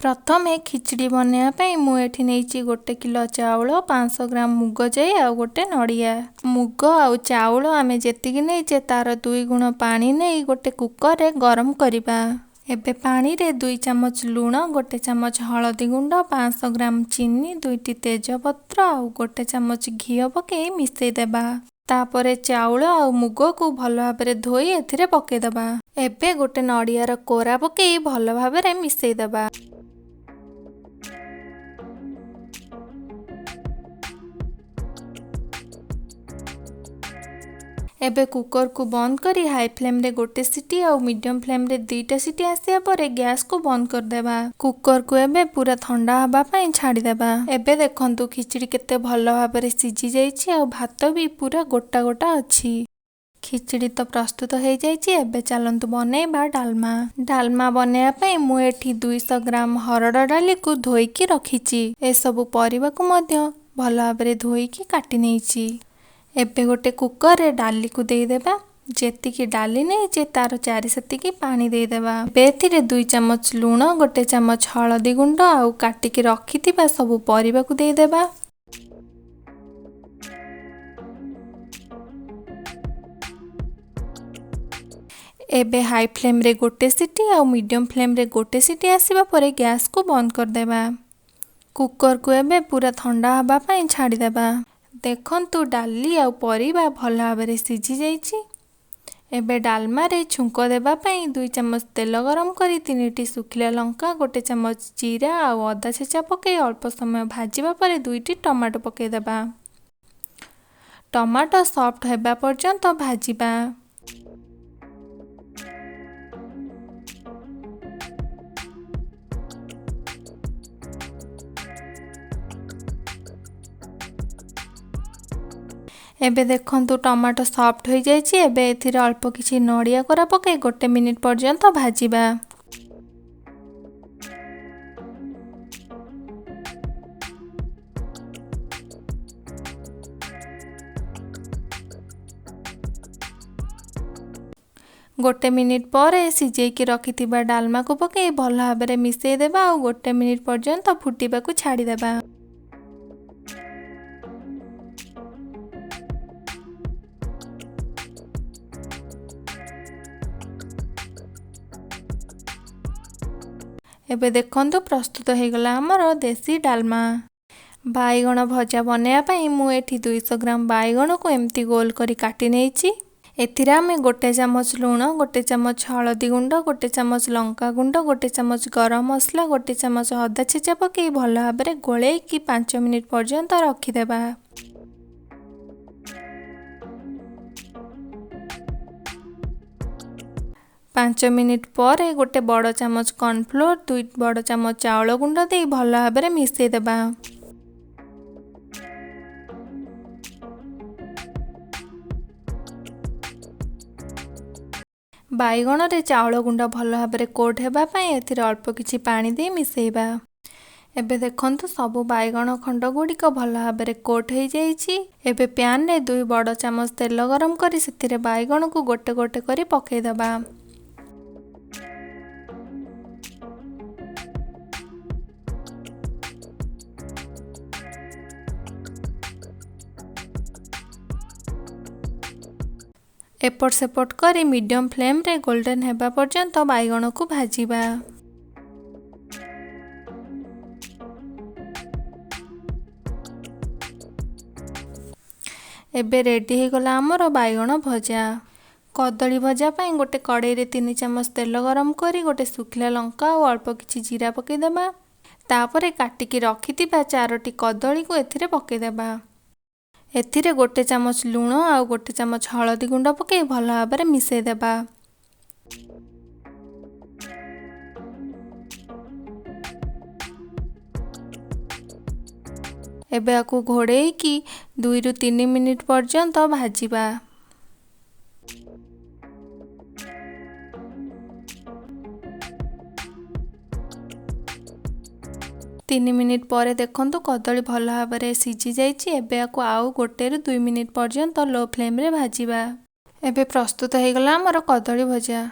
प्रथमे खिचड़ी बनाइबा मु एठी नेइची 1 किलो चाउल 500 ग्राम मुग जाई आ गोटे नड़िया। मुग आउ चाउल आमे जेतिकी नेइचे तार 2 गुण पानी नेई गोटे कुकर रे गरम करिबा। एबे पानी रे 2 चमच लूण 1 चमच हळदी गुंड 500 ग्राम चीनी 2टी तेजपत्र आउ 1 चमच घिओ पके मिसई देबा। तापरे चाउल आउ मुग को भल भाबरे धोई एथिरे पके देबा। एबे गोटे नड़िया रो कोरा पके भल भाबरे मिसई देबा। एबे कुकर को बंद करी हाई फ्लेम रे गोटे सीटी और मीडियम फ्लेम रे 2टा सीटी आसिया परे गैस को बंद कर देबा। कुकर को एबे पूरा ठंडा हबा पई छाड़ी देबा। एबे देखंतु खिचड़ी केते भल भाबरे सिझी जाईची और भात भी पूरा गोटा गोटा अछि। खिचड़ी तो प्रस्तुत हो जाइए। एबे चलंतु बनेबा डालमा। डालमा बनेया पई मु एठी 200 ग्राम हरड़ डाली को धोईकी रखीची। ए सब परिबा को मध्य भल भाबरे धोईकी काटी नेइची। एबे गोटे कुकर रे डाली को देई देबा। जेतिकी डाली नेइचे तार 4 सेतिकी पानी देई देबा। एथिरे 2 चमच लूण 1 चमच हळदी गुंड आउ काटिकी रखिथिबा सब परिबा को देई देबा। एबे हाई फ्लेम रे गोटे सीटी और मीडियम फ्लेम रे गोटे सीटी आसीबा परे गैस को बंद कर देबा। कुकर को एबे पूरा ठंडा हबा पई छाड़ी देबा। देखंतु डाली और परिबा भल भाबरे सिझी जाईची। एबे डालमा रे छुंको देबा पई 2 चमच तेल गरम करी 3टी सुखिला लंका 1 चमच जीरा और अदा छेचा पके अल्प समय भाजीबा परे 2टी टमाटो पके देबा। टमाटो सॉफ्ट हेबा पर्यंत भाजीबा। एबे देखंतु टमाटो सॉफ्ट हो जाइए। एबे एथिरे अल्प किछि नड़िया कोरा पके 1 मिनिट पर्यंत भाजीबा। गोटे मिनिट पर सिझेकी रखिथिबा डालमा को पके भल भाबरे मिसई देबा और 1 मिनिट पर्यंत फुटीबा को छाड़ी देबा। एबे देखंतु प्रस्तुत हो गला हमर देसी डालमा। बाईगण भजा बनाया पई मु एठी 200 ग्राम बाईगण को एमती गोल करी काटी नेइची। एथिरे आमे 1 चमच लूण 1 चमच हळदी गुंड 1 चमच लंका गुंड 1 चमच गरम मसला 1 चमच अदा छेचा पके भल भाबरे गोळेई की 5 मिनिट पर्यंत रखी देबा। पाँच मिनिट पर गोटे बड़ चमच कॉर्नफ्लोर 2 बड़ चमच चाउल गुंड दे भल भाबरे मिसई देबा। बाईगण रे चाउल गुंड भल भाबरे कोट हेबा पई एथिरे अल्प किछि पानी दे मिसईबा। एबे देखंतु सब बाईगण खंड गुड़िक भल भाबरे कोट हो जाइछि। एबे पैन रे 2 बड़ चमच तेल गरम करी सेथिरे बाईगण को गोटे गोटे करी पकेई देबा। एपट सेपट करी मीडियम फ्लेम रे गोल्डन हेबा पर्यंत बाईगण को भाजीबा। एबे रेडी हो गला हमर बाईगण भजा। कदली भजा पई गोटे कड़ाई रे 3 चमच तेल गरम करी गोटे सुखिला लंका और अल्प किछि जीरा पके देबा। तापरे काटिकी रखिथिबा 4टी कदली को एथिरे पके देबा। एथिरे 1 चमच लूण और 1 चमच हळदी गुंड पके भल भाबरे मिसई देबा। एबे आकु घोड़ेई की 2 रु 3 मिनिट पर्यंत भाजीबा। 3 मिनिट पर देखंतु कदली भल भाबरे सिझी जाइछि। एबे आकु आउ 1 रु 2 मिनिट पर्यंत लो फ्लेम रे भाजीबा। एबे प्रस्तुत हो गला हमर कदली भजा।